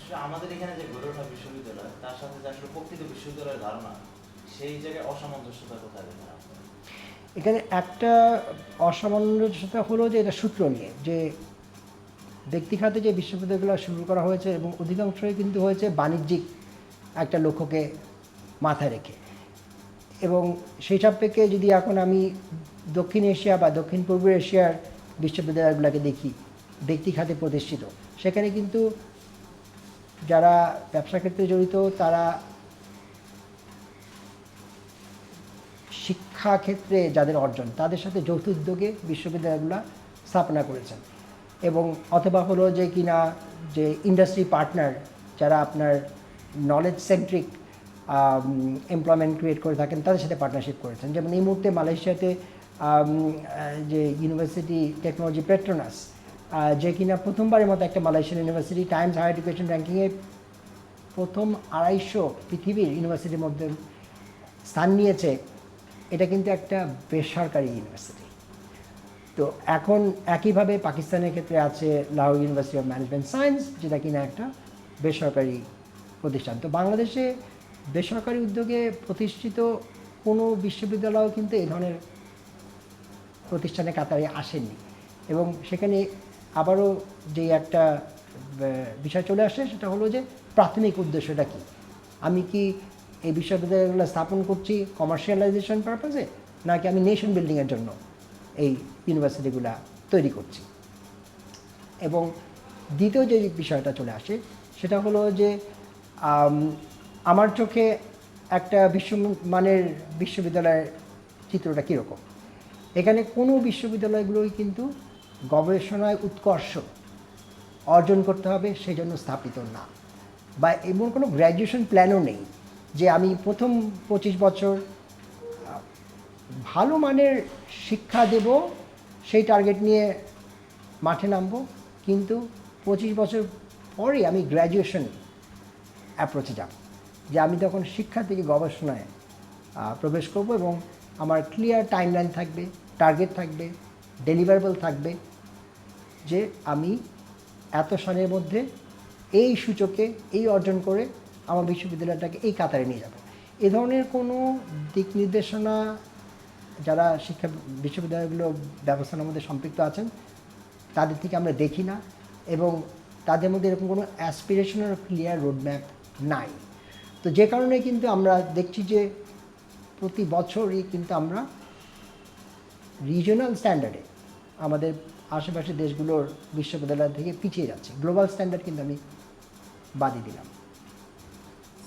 আসলে আমাদের এখানে যে গড়ে ওঠা বিশ্ববিদ্যালয় তার সাথে যে আসলে প্রকৃত বিশ্ববিদ্যালয়ের ধারণা সেই জায়গায় অসামঞ্জস্যতা কোথায় দেখেন আপনি? এখানে একটা অসামঞ্জস্যতা হলো যে এটা সূত্র নিয়ে, যে ব্যক্তিখাতে যে বিশ্ববিদ্যালয়গুলো শুরু করা হয়েছে এবং অধিকাংশই কিন্তু হয়েছে বাণিজ্যিক একটা লক্ষ্যকে মাথায় রেখে। এবং সেই সাপেক্ষে যদি এখন আমি দক্ষিণ এশিয়া বা দক্ষিণ পূর্ব এশিয়ার বিশ্ববিদ্যালয়গুলোকে দেখি ব্যক্তি খাতে প্রতিষ্ঠিত, সেখানে কিন্তু যারা ব্যবসা ক্ষেত্রে জড়িত তারা শিক্ষা ক্ষেত্রে যাদের অর্জন তাদের সাথে যৌথ উদ্যোগে বিশ্ববিদ্যালয়গুলো স্থাপনা করেছেন। এবং অথবা হলো যে কিনা যে ইন্ডাস্ট্রি পার্টনার যারা আপনার নলেজ সেন্ট্রিক এমপ্লয়মেন্ট ক্রিয়েট করে থাকেন তাদের সাথে পার্টনারশিপ করেছেন। যেমন এই মুহূর্তে মালয়েশিয়াতে যে ইউনিভার্সিটি টেকনোলজি পেট্রোনাস, যে কিনা প্রথমবারের মতো একটা Malaysian university Times Higher Education র্যাঙ্কিংয়ে প্রথম 250 পৃথিবীর ইউনিভার্সিটির মধ্যে স্থান নিয়েছে, এটা কিন্তু একটা বেসরকারি ইউনিভার্সিটি। তো এখন একইভাবে পাকিস্তানের ক্ষেত্রে আছে Lahore university of management science, যেটা কিনা একটা বেসরকারি প্রতিষ্ঠান। তো বাংলাদেশে বেসরকারি উদ্যোগে প্রতিষ্ঠিত কোনো বিশ্ববিদ্যালয় কিন্তু এই ধরনের প্রতিষ্ঠানে কাতারে আসেনি। এবং সেখানে আবারও যে একটা বিষয় চলে আসে সেটা হলো যে প্রাথমিক উদ্দেশ্যটা কী। আমি কি এই বিশ্ববিদ্যালয়গুলো স্থাপন করছি কমার্শিয়ালাইজেশন পারপাসে, নাকি আমি নেশন বিল্ডিংয়ের জন্য এই ইউনিভার্সিটিগুলো তৈরি করছি। এবং দ্বিতীয় যে বিষয়টা চলে আসে সেটা হলো যে আমার চোখে একটা বিশ্বমানের বিশ্ববিদ্যালয়ের চিত্রটা কীরকম। এখানে কোনো বিশ্ববিদ্যালয়গুলোই কিন্তু গবেষণায় উৎকর্ষ অর্জন করতে হবে সেই জন্য স্থাপিত না, বা এমন কোনো গ্র্যাজুয়েশন প্ল্যানও নেই যে আমি প্রথম 25 বছর ভালো মানের শিক্ষা দেব সেই টার্গেট নিয়ে মাঠে নামবো, কিন্তু 25 বছর পরে আমি গ্র্যাজুয়েশন অ্যাপ্রোচে যাব, যে আমি তখন শিক্ষা থেকে গবেষণায় প্রবেশ করব এবং আমার ক্লিয়ার টাইমলাইন থাকবে, টার্গেট থাকবে, ডেলিভারেবল থাকবে, যে আমি এত সালের মধ্যে এই সূচকে এই অর্জন করে আমার বিশ্ববিদ্যালয়টাকে এই কাতারে নিয়ে যাব। এ ধরনের কোনো দিক নির্দেশনা যারা শিক্ষা বিশ্ববিদ্যালয়গুলো ব্যবস্থার মধ্যে সম্পৃক্ত আছেন তাদের থেকে আমরা দেখি না, এবং তাদের মধ্যে এরকম কোনো অ্যাসপিরেশনাল ক্লিয়ার রোডম্যাপ নাই। তো যে কারণে কিন্তু আমরা দেখছি যে প্রতি বছরই কিন্তু আমরা রিজিওনাল স্ট্যান্ডার্ডে আমাদের আশেপাশের দেশগুলোর বিশ্ববিদ্যালয় থেকে পিছিয়ে যাচ্ছে। গ্লোবাল স্ট্যান্ডার্ড কিন্তু আমি বাদই দিলাম।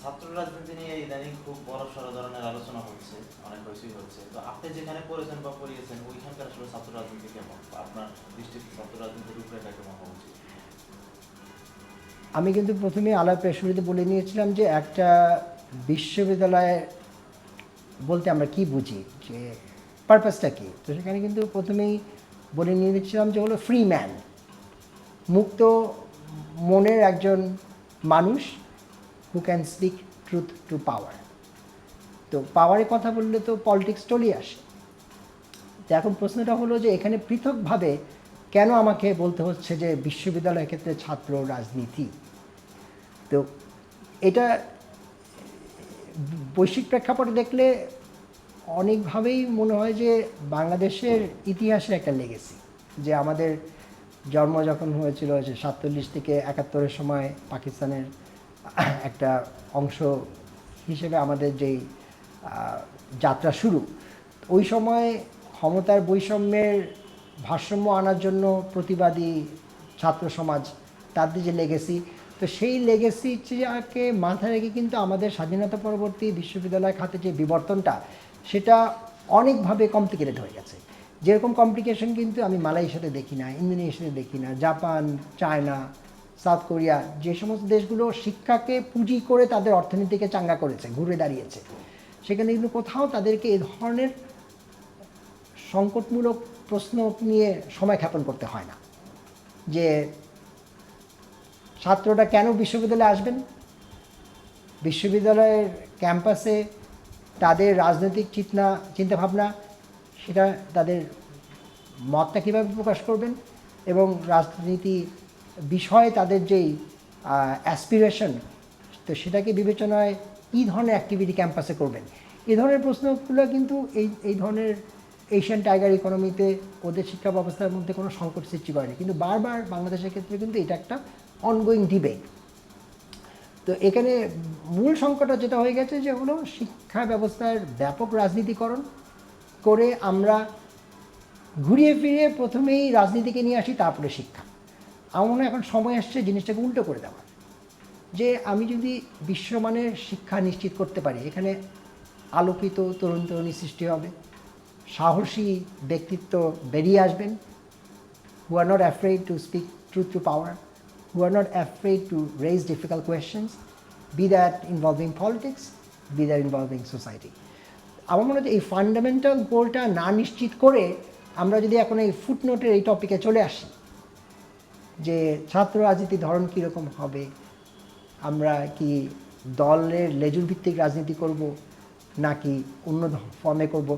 ছাত্র রাজনীতি নিয়ে ইদানিং খুব বড় সড় ধরনের আলোচনা হচ্ছে, অনেক কিছুই হচ্ছে। তো আপনি যেখানে পড়েছেন বা পড়িয়েছেন ওইখানকার আসলে ছাত্র রাজনীতি কেমন, আপনার দৃষ্টিতে ছাত্র রাজনীতির রূপরেখা কেমন হওয়া উচিত? আমি কিন্তু প্রথমে আলাপের শুরুতে বলে নিয়েছিলাম যে একটা বিশ্ববিদ্যালয় বলতে আমরা কি বুঝি, যে পারপাসটা কী। তো সেখানে কিন্তু প্রথমেই বলে নিয়েছিলাম যে হলো ফ্রি ম্যান, মুক্ত মনের একজন মানুষ who can speak truth to power. তো পাওয়ারের কথা বললে তো পলিটিক্স চলেই আসে। তো এখন প্রশ্নটা হলো যে এখানে পৃথকভাবে কেন আমাকে বলতে হচ্ছে যে বিশ্ববিদ্যালয়ের ক্ষেত্রে ছাত্র রাজনীতি। তো এটা বৈশ্বিক প্রেক্ষাপটে দেখলে অনেকভাবেই মনে হয় যে বাংলাদেশের ইতিহাসের একটা লেগেসি, যে আমাদের জন্ম যখন হয়েছিল যে 47 থেকে 71-এর সময় পাকিস্তানের একটা অংশ হিসেবে আমাদের যেই যাত্রা শুরু, ওই সময় ক্ষমতার বৈষম্যের ভারসাম্য আনার জন্য প্রতিবাদী ছাত্র সমাজ, তাদের যে লেগেসি, তো সেই লেগেসিটাকে মাথায় রেখে কিন্তু আমাদের স্বাধীনতা পরবর্তী বিশ্ববিদ্যালয় খাতে যে বিবর্তনটা সেটা অনেকভাবে কমপ্লিকেটেড হয়ে গেছে। যেরকম কমপ্লিকেশন কিন্তু আমি মালয়েশিয়াতে দেখি না, ইন্দোনেশিয়াতে দেখি না, জাপান, চায়না, সাউথ কোরিয়া, যে সমস্ত দেশগুলো শিক্ষাকে পুঁজি করে তাদের অর্থনীতিকে চাঙ্গা করেছে, ঘুরে দাঁড়িয়েছে, সেখানে কিন্তু কোথাও তাদেরকে এ ধরনের সংকটমূলক প্রশ্ন নিয়ে সময় ক্ষেপণ করতে হয় না, যে ছাত্রটা কেন বিশ্ববিদ্যালয়ে আসবেন, বিশ্ববিদ্যালয়ের ক্যাম্পাসে তাদের রাজনৈতিক চিন্তাভাবনা সেটা তাদের মতটা কীভাবে প্রকাশ করবেন, এবং রাজনীতি বিষয়ে তাদের যেই অ্যাসপিরেশন, তো সেটাকে বিবেচনায় কী ধরনের অ্যাক্টিভিটি ক্যাম্পাসে করবেন, এই ধরনের প্রশ্নগুলো কিন্তু এই ধরনের এশিয়ান টাইগার ইকোনমিতে ওদের শিক্ষা ব্যবস্থার মধ্যে কোনো সংকট সৃষ্টি করেনি, কিন্তু বারবার বাংলাদেশের ক্ষেত্রে কিন্তু এটা একটা অনগোয়িং ডিবেট। তো এখানে মূল সংকটটা যেটা হয়ে গেছে যে হলো শিক্ষা ব্যবস্থার ব্যাপক রাজনীতিকরণ করে আমরা ঘুরিয়ে ফিরিয়ে প্রথমেই রাজনীতিকে নিয়ে আসি, তারপরে শিক্ষা। আমার মনে হয় এখন সময় আসছে জিনিসটাকে উল্টো করে দেওয়ার, যে আমি যদি বিশ্বমানের শিক্ষা নিশ্চিত করতে পারি, এখানে আলোকিত তরুণ তরুণী সৃষ্টি হবে, সাহসী ব্যক্তিত্ব বেরিয়ে আসবেন, who are not afraid to speak truth to power, who are not afraid to raise difficult questions, be that involving politics, be that involving society. আমার মনে হয় এই ফান্ডামেন্টাল গোলটা না নিশ্চিত করে আমরা যদি এখন এই ফুটনোটের এই টপিকে চলে আসি যে ছাত্র রাজনীতির ধরন কীরকম হবে, আমরা কি দলের লেজুর ভিত্তিক রাজনীতি করব নাকি অন্য ফর্মে করব,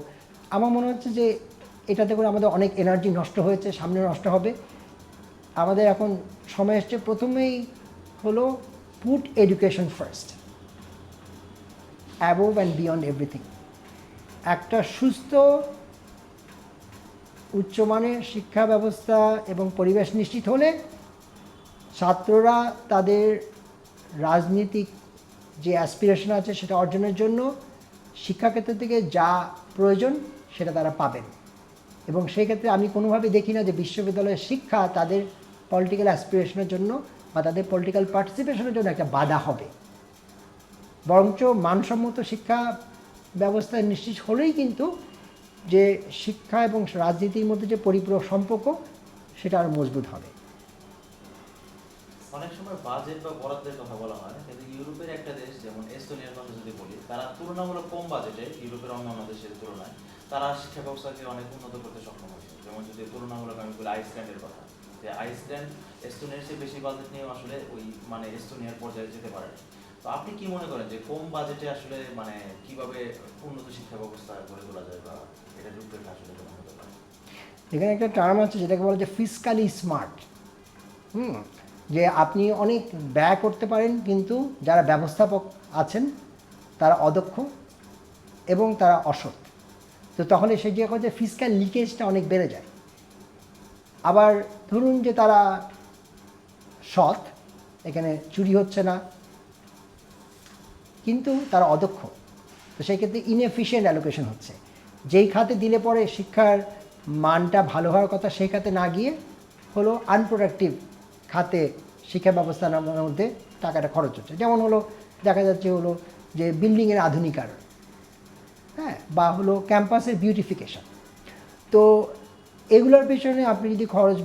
আমার মনে হচ্ছে যে এটাতে করে আমাদের অনেক এনার্জি নষ্ট হয়েছে, সামনে নষ্ট হবে। আমাদের এখন সময় এসছে প্রথমেই হলো put education first, above and beyond everything. একটা সুস্থ উচ্চমানের শিক্ষা ব্যবস্থা এবং পরিবেশ নিশ্চিত হলে ছাত্ররা তাদের রাজনীতিক যে অ্যাসপিরেশন আছে সেটা অর্জনের জন্য শিক্ষাক্ষেত্র থেকে যা প্রয়োজন সেটা তারা পাবেন। এবং সেই ক্ষেত্রে আমি কোনোভাবে দেখি না যে বিশ্ববিদ্যালয়ের শিক্ষা তাদের পলিটিক্যাল অ্যাসপিরেশনের জন্য বা তাদের পলিটিক্যাল পার্টিসিপেশনের জন্য একটা বাধা হবে, বরঞ্চ মানসম্মত শিক্ষা ব্যবস্থা নিশ্চিত হলেই কিন্তু যে শিক্ষা এবং রাজনীতির মধ্যে যে পরিপূরক সম্পর্ক সেটা আরও মজবুত হবে। অনেক সময় বাজেট বা বরাদ্দের কথা বলা হয়, কিন্তু ইউরোপের একটা দেশ যেমন এস্তোনিয়ার কথা যদি বলি, তারা তুলনামূলক কম বাজেটে ইউরোপের অন্যান্য দেশের তুলনায় তারা শিক্ষা ব্যবস্থাকে অনেক উন্নত করতে সক্ষম হয়েছে। যেমন যদি তুলনামূলক আমি বলি আইসল্যান্ডের কথা, যে আইসল্যান্ড এস্তোনিয়ার চেয়ে বেশি বাজেট নিয়েও আসলে ওই মানে এস্তোনিয়ার পর্যায়ে যেতে পারে। তো আপনি কি মনে করেন যে কম বাজেটে আসলে মানে কিভাবে উন্নত শিক্ষা ব্যবস্থা গড়ে তোলা যায় বা এটা রূপরেখা আসলে কেমন হতে পারে? এখানে একটা টার্ম আছে যেটাকে বলা যায় ফিসকালি স্মার্ট। যে আপনি অনেক ব্যয় করতে পারেন কিন্তু যারা ব্যবস্থাপক আছেন তারা অদক্ষ এবং তারা অসৎ, তো তাহলে সেই যে ফিসক্যাল লিকেজটা অনেক বেড়ে যায়। আবার ধরুন যে তারা সৎ, এখানে চুরি হচ্ছে না, কিন্তু তারা অদক্ষ, তো সেই ক্ষেত্রে ইনএফিশিয়েন্ট অ্যালোকেশন হচ্ছে। যেই খাতে দিলে পরে শিক্ষার মানটা ভালো হওয়ার কথা সেই খাতে না গিয়ে হলো আনপ্রোডাক্টিভ খাতে শিক্ষা ব্যবস্থার মধ্যে টাকাটা খরচ হচ্ছে। যেমন হলো দেখা যাচ্ছে হলো যে বিল্ডিংয়ের আধুনিকায়ন, হ্যাঁ, বা হলো ক্যাম্পাসের বিউটিফিকেশন। তো এগুলোর পেছনে আপনি যদি খরচ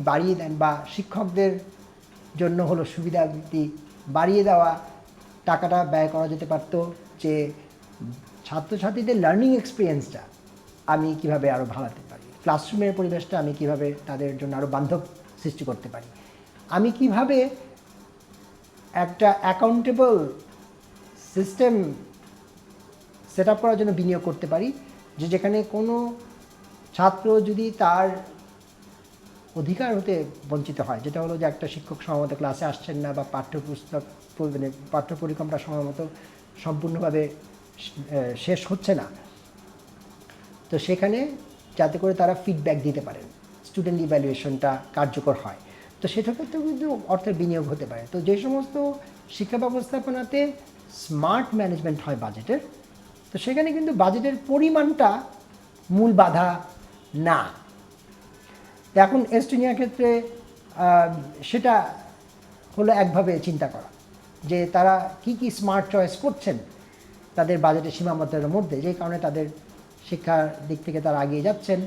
বাড়িয়ে দেন বা শিক্ষকদের জন্য হলো সুবিধাদি বাড়িয়ে দেওয়া, টাকাটা ব্যয় করা যেতে পারত যে ছাত্রছাত্রীদের লার্নিং এক্সপিরিয়েন্সটা আমি কিভাবে আরও ভাড়াতে পারি, ক্লাসরুমের পরিবেশটা আমি কিভাবে তাদের জন্য আরও বান্ধব সৃষ্টি করতে পারি, আমি কিভাবে একটা অ্যাকাউন্টেবল সিস্টেম সেট আপ করার জন্য বিনিয়োগ করতে পারি, যে যেখানে কোনো ছাত্র যদি তার অধিকার হতে বঞ্চিত হয়, যেটা হলো যে একটা শিক্ষক সময়মতো ক্লাসে আসছেন না বা পাঠ্যপুস্তক মানে পাঠ্যপরিক্রমটা সময়মতো সম্পূর্ণভাবে শেষ হচ্ছে না, তো সেখানে যাতে করে তারা ফিডব্যাক দিতে পারেন, স্টুডেন্ট ইভ্যালুয়েশনটা কার্যকর হয়, তো সেটা ক্ষেত্রেও কিন্তু অর্থের বিনিয়োগ হতে পারে। তো যে সমস্ত শিক্ষা ব্যবস্থাপনাতে স্মার্ট ম্যানেজমেন্ট হয় বাজেটের, তো সেখানে কিন্তু বাজেটের পরিমাণটা মূল বাধা না। এখন এস্তোনিয়ার ক্ষেত্রে সেটা হলো একভাবে চিন্তা করা যে তারা কি কি স্মার্ট চয়েস করছেন তাদের বাজেটের সীমাবদ্ধতার মধ্যে, যে কারণে তাদের শিক্ষার দিক থেকে তারা এগিয়ে যাচ্ছেন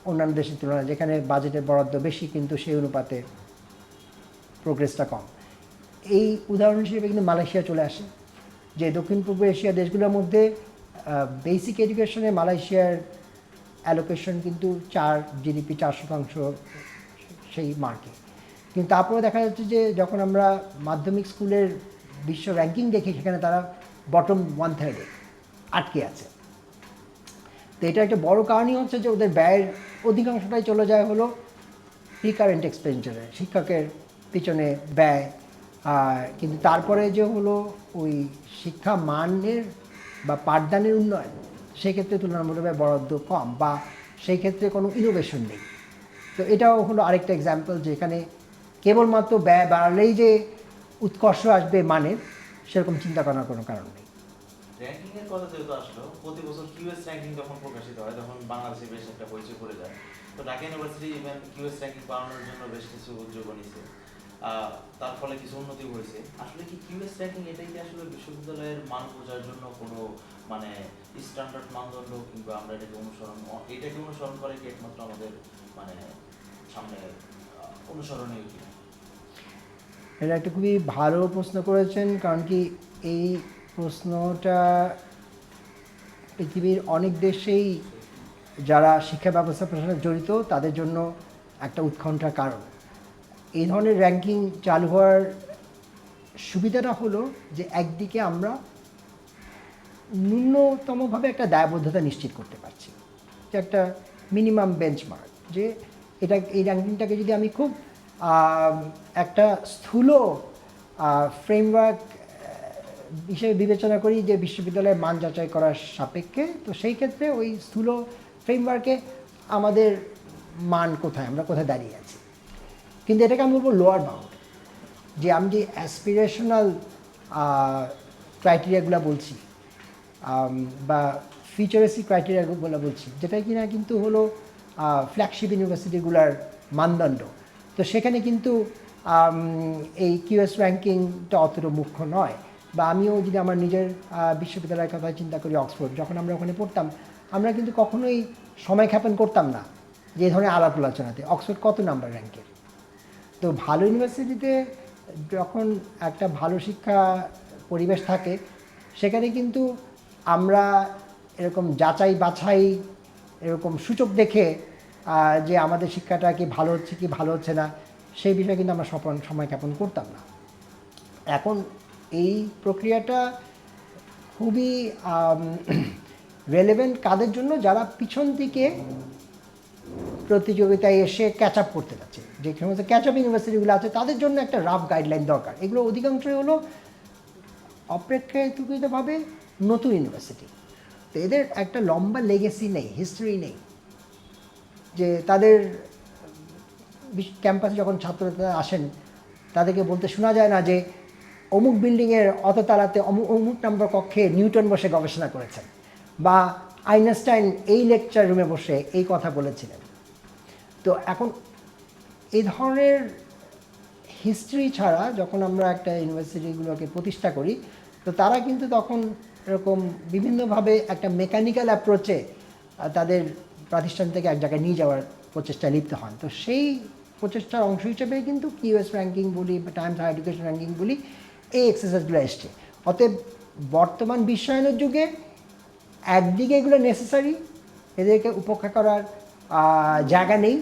অন্যান্য দেশের তুলনায়, যেখানে বাজেটের বরাদ্দ বেশি কিন্তু সেই অনুপাতে প্রোগ্রেসটা কম। এই উদাহরণ হিসেবে কিন্তু মালয়েশিয়া চলে আসে, যে দক্ষিণ পূর্ব এশিয়া দেশগুলোর মধ্যে বেসিক এডুকেশনে মালয়েশিয়ার অ্যালোকেশন কিন্তু 4 GDP 4% সেই মার্কে। কিন্তু তারপরে দেখা যাচ্ছে যে যখন আমরা মাধ্যমিক স্কুলের বিশ্ব র্যাঙ্কিং দেখি সেখানে তারা বটম 1/3 আটকে আছে। তো এটা একটা বড় কারণই হচ্ছে যে ওদের ব্যয়ের অধিকাংশটাই চলে যায় হলো রিকারেন্ট এক্সপেন্ডিচারে, শিক্ষকের পিছনে ব্যয়, কিন্তু তারপরে যে হলো ওই শিক্ষা মানের বা পাঠদানের উন্নয়ন, সেক্ষেত্রে তুলনামূলকভাবে বরাদ্দ কম বা সেই ক্ষেত্রে কোনো ইনোভেশন নেই। তো এটাও হলো আরেকটা এক্সাম্পল, যেখানে কেবলমাত্র ব্যয় বাড়লেই যে উৎকর্ষ আসবে মানের, সেরকম চিন্তা করার কোনো কারণ নেই। র্যাঙ্কিং এর কথা যেহেতু আসলো, প্রতি বছর কিউএস র্যাঙ্কিং যখন প্রকাশিত হয় তখন বাংলাদেশে বেশ একটা পরিচয় পড়ে যায়। তো Dhaka university even QS ranking বাড়ানোর জন্য বেশ কিছু উদ্যোগ নিয়েছে, তার ফলে কিছু উন্নতি হয়েছে। আসলে কি কিউএস র্যাঙ্কিং এটাই কি আসলে বিশ্ববিদ্যালয়ের মান বোঝার জন্য কোনো মানে স্ট্যান্ডার্ড মানদণ্ড, কিংবা আমরা এটাকে অনুসরণ করে কি একমাত্র আমাদের মানে সামনে অনুসরণীয় কি? এটা একটা খুবই ভালো প্রশ্ন করেছেন, কারণ কি এই প্রশ্নটা পৃথিবীর অনেক দেশেই যারা শিক্ষা ব্যবস্থার সাথে জড়িত তাদের জন্য একটা উৎকণ্ঠার কারণ। এই ধরনের র্যাঙ্কিং চালু হওয়ার সুবিধাটা হলো যে একদিকে আমরা ন্যূনতমভাবে একটা দায়বদ্ধতা নিশ্চিত করতে পারছি, যে একটা মিনিমাম বেঞ্চমার্ক, যে এই র্যাঙ্কিংটাকে যদি আমি খুব একটা স্থূল ফ্রেমওয়ার্ক হিসেবে বিবেচনা করি যে বিশ্ববিদ্যালয়ের মান যাচাই করার সাপেক্ষে, তো সেই ক্ষেত্রে ওই স্থূল ফ্রেমওয়ার্কে আমাদের মান কোথায়, আমরা কোথায় দাঁড়িয়ে আছি। কিন্তু এটাকে আমি বলবো লোয়ার বাউন্ড, যে আমি যে অ্যাসপিরেশনাল ক্রাইটেরিয়াগুলো বলছি বা ফিউচারিস্টিক ক্রাইটেরিয়াগুলো বলছি, যেটা কিনা কিন্তু হলো ফ্ল্যাগশিপ ইউনিভার্সিটিগুলোর মানদণ্ড, তো সেখানে কিন্তু এই কিউএস র্যাঙ্কিংটা অতটা মুখ্য নয়। বা আমিও যদি আমার নিজের বিশ্ববিদ্যালয়ের কথা চিন্তা করি, অক্সফোর্ড, যখন আমরা ওখানে পড়তাম, আমরা কিন্তু কখনোই সময় ক্ষেপণ করতাম না যে এই ধরনের আলাপ আলোচনাতে অক্সফোর্ড কত নাম্বার র্যাঙ্কের। তো ভালো ইউনিভার্সিটিতে যখন একটা ভালো শিক্ষা পরিবেশ থাকে, সেখানে কিন্তু আমরা এরকম যাচাই বাছাই, এরকম সূচক দেখে যে আমাদের শিক্ষাটা কি ভালো হচ্ছে কি ভালো হচ্ছে না, সেই বিষয়ে কিন্তু আমরা সময় ক্ষেপণ করতাম না। এখন এই প্রক্রিয়াটা খুবই রেলেভেন্ট কাদের জন্য, যারা পিছন দিকে প্রতিযোগিতায় এসে ক্যাচ আপ করতে যাচ্ছে, যে সমস্ত ক্যাচ আপ ইউনিভার্সিটিগুলো আছে তাদের জন্য একটা রাফ গাইডলাইন দরকার। এগুলো অধিকাংশই হলো অপেক্ষাকৃতভাবে নতুন ইউনিভার্সিটি, তো এদের একটা লম্বা লেগেসি নেই, হিস্ট্রি নেই, যে তাদের ক্যাম্পাসে যখন ছাত্ররা আসেন তাদেরকে বলতে শোনা যায় না যে অমুক বিল্ডিংয়ের অততালাতে অমুক নম্বর কক্ষে নিউটন বসে গবেষণা করেছেন, বা আইনস্টাইন এই লেকচার রুমে বসে এই কথা বলেছিলেন। তো এখন এই ধরনের হিস্ট্রি ছাড়া যখন আমরা একটা ইউনিভার্সিটিগুলোকে প্রতিষ্ঠা করি, তো তারা কিন্তু তখন এরকম বিভিন্নভাবে একটা মেকানিক্যাল অ্যাপ্রোচে তাদের প্রতিষ্ঠান থেকে এক জায়গায় নিয়ে যাওয়ার প্রচেষ্টায় লিপ্ত হন। তো সেই প্রচেষ্টার অংশ হিসেবে কিন্তু কিউএস র্যাঙ্কিং বলি বা টাইমস হায়ার এডুকেশন র্যাঙ্কিং বলি, এই এক্সারসাইজগুলো এসছে। অতএব বর্তমান বিশ্বায়নের যুগে একদিকে এগুলো নেসেসারি, এদেরকে উপেক্ষা করার জায়গা নেই,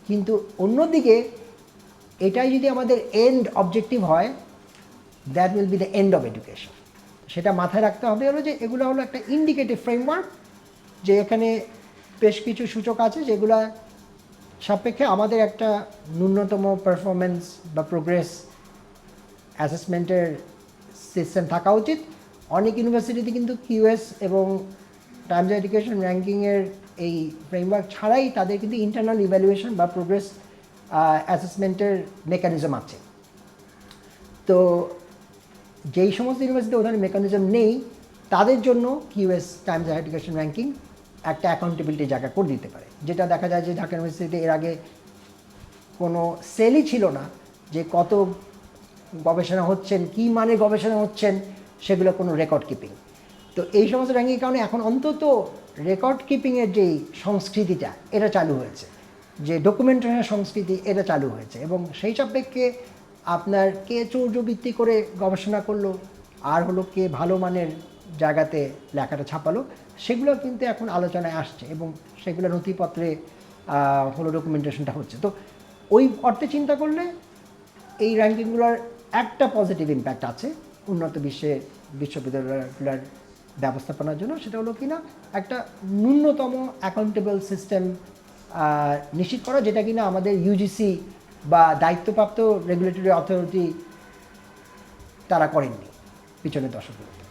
কিন্তু অন্যদিকে এটাই যদি আমাদের এন্ড অবজেক্টিভ হয়, that will be the end of education. সেটা মাথায় রাখতে হবে হলো যে এগুলো হলো একটা ইন্ডিকেটিভ ফ্রেমওয়ার্ক, যে এখানে বেশ কিছু সূচক আছে যেগুলো সাপেক্ষে আমাদের একটা ন্যূনতম পারফরমেন্স বা প্রোগ্রেস অ্যাসেসমেন্টের সিস্টেম থাকা উচিত। অনেক ইউনিভার্সিটিতে কিন্তু কিউএস এবং টাইমস এডুকেশন র্যাঙ্কিংয়ের এই ফ্রেমওয়ার্ক ছাড়াই তাদের কিন্তু ইন্টারনাল ইভ্যালুয়েশন বা প্রোগ্রেস অ্যাসেসমেন্টের মেকানিজম আছে। তো যেই সমস্ত ইউনিভার্সিটি ওখানে মেকানিজম নেই, তাদের জন্য কিউএস টাইমস এডুকেশন র্যাঙ্কিং একটা অ্যাকাউন্টেবিলিটি জায়গা করে দিতে পারে, যেটা দেখা যায় যে ঢাকা ইউনিভার্সিটিতে এর আগে কোনো সেলই ছিল না যে কত গবেষণা হচ্ছেন, কী মানে গবেষণা হচ্ছেন, সেগুলো কোনো রেকর্ড কিপিং। তো এই সমস্ত র্যাঙ্কিংয়ের কারণে এখন অন্তত রেকর্ড কিপিংয়ের যেই সংস্কৃতিটা, এটা চালু হয়েছে, যে ডকুমেন্টেশনের সংস্কৃতি, এটা চালু হয়েছে। এবং সেই সাপেক্ষে আপনার কে চৌর্যবৃত্তি করে গবেষণা করলো আর হলো কে ভালো মানের জায়গাতে লেখাটা ছাপালো, সেগুলো কিন্তু এখন আলোচনায় আসছে এবং সেগুলো নথিপত্রে হলো ডকুমেন্টেশনটা হচ্ছে। তো ওই অর্থে চিন্তা করলে এই র্যাঙ্কিংগুলোর একটা পজিটিভ ইম্প্যাক্ট আছে উন্নত বিশ্বের বিশ্ববিদ্যালয়গুলোর ব্যবস্থাপনার জন্য, সেটা হলো কিনা একটা ন্যূনতম অ্যাকাউন্টেবল সিস্টেম নিশ্চিত করা, যেটা কিনা আমাদের ইউজিসি বা দায়িত্বপ্রাপ্ত রেগুলেটরি অথরিটি তারা করেননি পিছনের দশকগুলোতে।